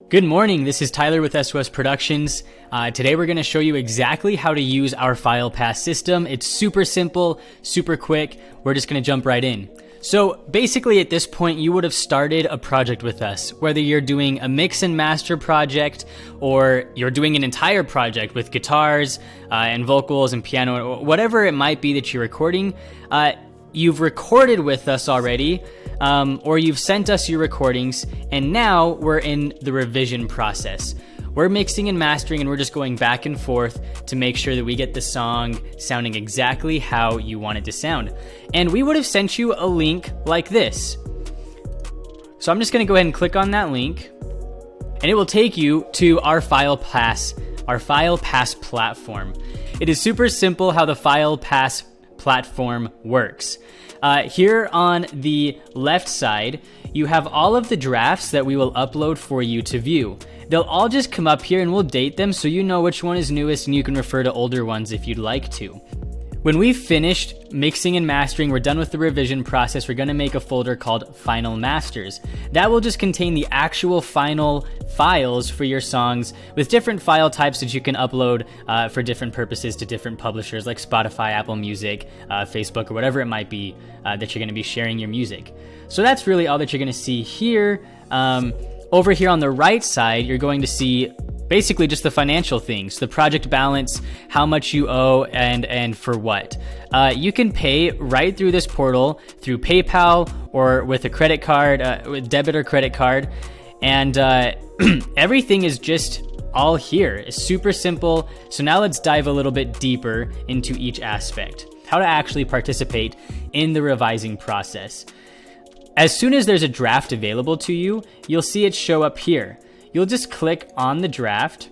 Good morning, this is Tyler with SOS Productions. Today we're going to show you exactly how to use our FilePass system. It's super simple, super quick. We're just going to jump right in. So basically at this point you would have started a project with us, whether you're doing a mix and master project or you're doing an entire project with guitars and vocals and piano, or whatever it might be that you're recording. You've recorded with us already, or you've sent us your recordings, and now we're in the revision process. We're mixing and mastering, and we're just going back and forth to make sure that we get the song sounding exactly how you want it to sound. And we would have sent you a link like this. So I'm just going to go ahead and click on that link, and it will take you to our FilePass platform. It is super simple how the FilePass platform works. Here on the left side, you have all of the drafts that we will upload for you to view. They'll all just come up here and we'll date them so you know which one is newest and you can refer to older ones if you'd like to. When we've finished mixing and mastering, we're done with the revision process, we're going to make a folder called Final Masters. That will just contain the actual final files for your songs with different file types that you can upload for different purposes to different publishers like Spotify, Apple Music, Facebook, or whatever it might be that you're going to be sharing your music. So that's really all that you're going to see here. Over here on the right side, you're going to see basically just the financial things, the project balance, how much you owe, and for what. You can pay right through this portal through PayPal or with a credit card, with debit or credit card, and everything is just all here. It's super simple. So now let's dive a little bit deeper into each aspect, how to actually participate in the revising process. As soon as there's a draft available to you, you'll see it show up here. You'll just click on the draft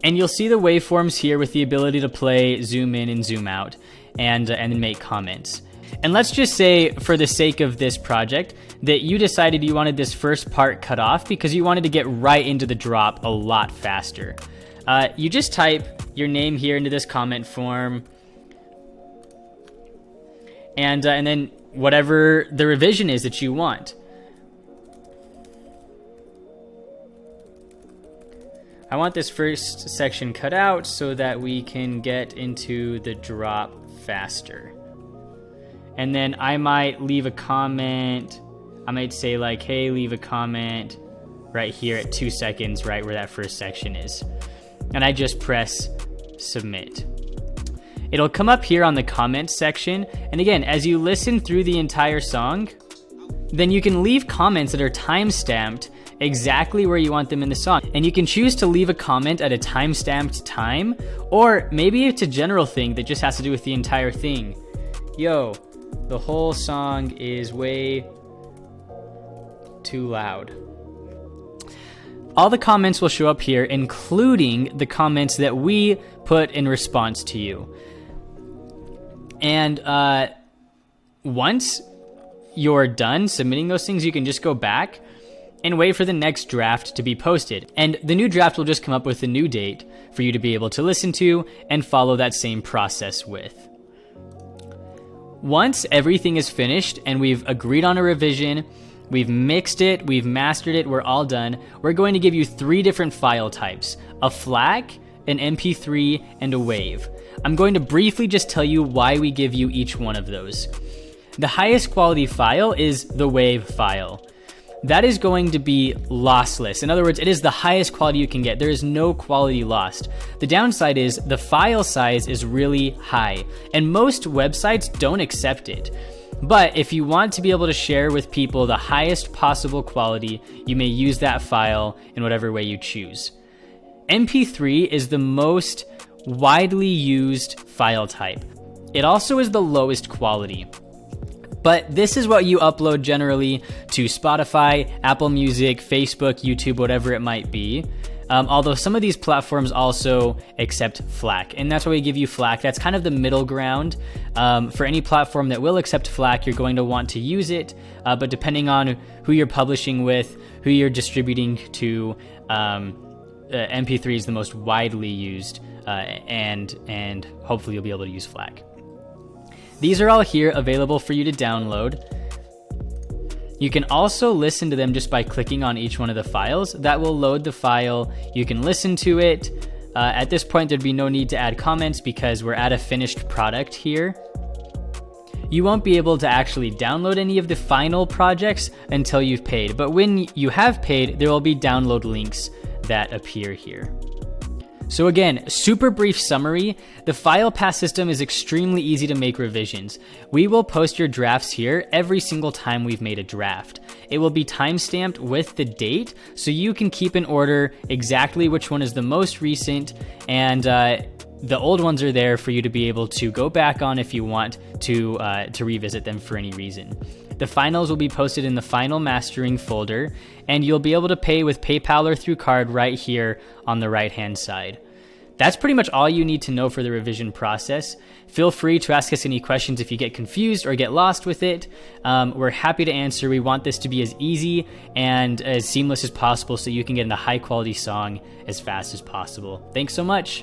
and you'll see the waveforms here with the ability to play, zoom in and zoom out, and then make comments. And let's just say, for the sake of this project, that you decided you wanted this first part cut off because you wanted to get right into the drop a lot faster. You just type your name here into this comment form, and then whatever the revision is that you want. I want this first section cut out so that we can get into the drop faster. And then I might leave a comment. I might say like, hey, leave a comment right here at 2 seconds, right where that first section is. And I just press submit. It'll come up here on the comments section. And again, as you listen through the entire song, then you can leave comments that are time-stamped exactly where you want them in the song. And you can choose to leave a comment at a time-stamped time, or maybe it's a general thing that just has to do with the entire thing. Yo, the whole song is way too loud. All the comments will show up here, including the comments that we put in response to you. And once you're done submitting those things, you can just go back and wait for the next draft to be posted. And the new draft will just come up with a new date for you to be able to listen to and follow that same process with. Once everything is finished and we've agreed on a revision, we've mixed it, we've mastered it, we're all done, we're going to give you 3 different file types: a FLAC, an MP3, and a WAV. I'm going to briefly just tell you why we give you each one of those. The highest quality file is the WAV file. That is going to be lossless. In other words, it is the highest quality you can get. There is no quality lost. The downside is the file size is really high, and most websites don't accept it. But if you want to be able to share with people the highest possible quality, you may use that file in whatever way you choose. MP3 is the most widely used file type. It also is the lowest quality. But this is what you upload generally to Spotify, Apple Music, Facebook, YouTube, whatever it might be. Although some of these platforms also accept FLAC, and that's why we give you FLAC. That's kind of the middle ground. For any platform that will accept FLAC, you're going to want to use it, but depending on who you're publishing with, who you're distributing to, MP3 is the most widely used, and hopefully you'll be able to use FLAC. These are all here available for you to download. You can also listen to them just by clicking on each one of the files. That will load the file. You can listen to it. At this point, there'd be no need to add comments because we're at a finished product here. You won't be able to actually download any of the final projects until you've paid, but when you have paid, there will be download links that appear here. So again, super brief summary, the FilePass system is extremely easy to make revisions. We will post your drafts here every single time we've made a draft. It will be timestamped with the date, so you can keep in order exactly which one is the most recent, and the old ones are there for you to be able to go back on if you want to revisit them for any reason. The finals will be posted in the final mastering folder, and you'll be able to pay with PayPal or through card right here on the right-hand side. That's pretty much all you need to know for the revision process. Feel free to ask us any questions if you get confused or get lost with it. We're happy to answer. We want this to be as easy and as seamless as possible so you can get in a high-quality song as fast as possible. Thanks so much.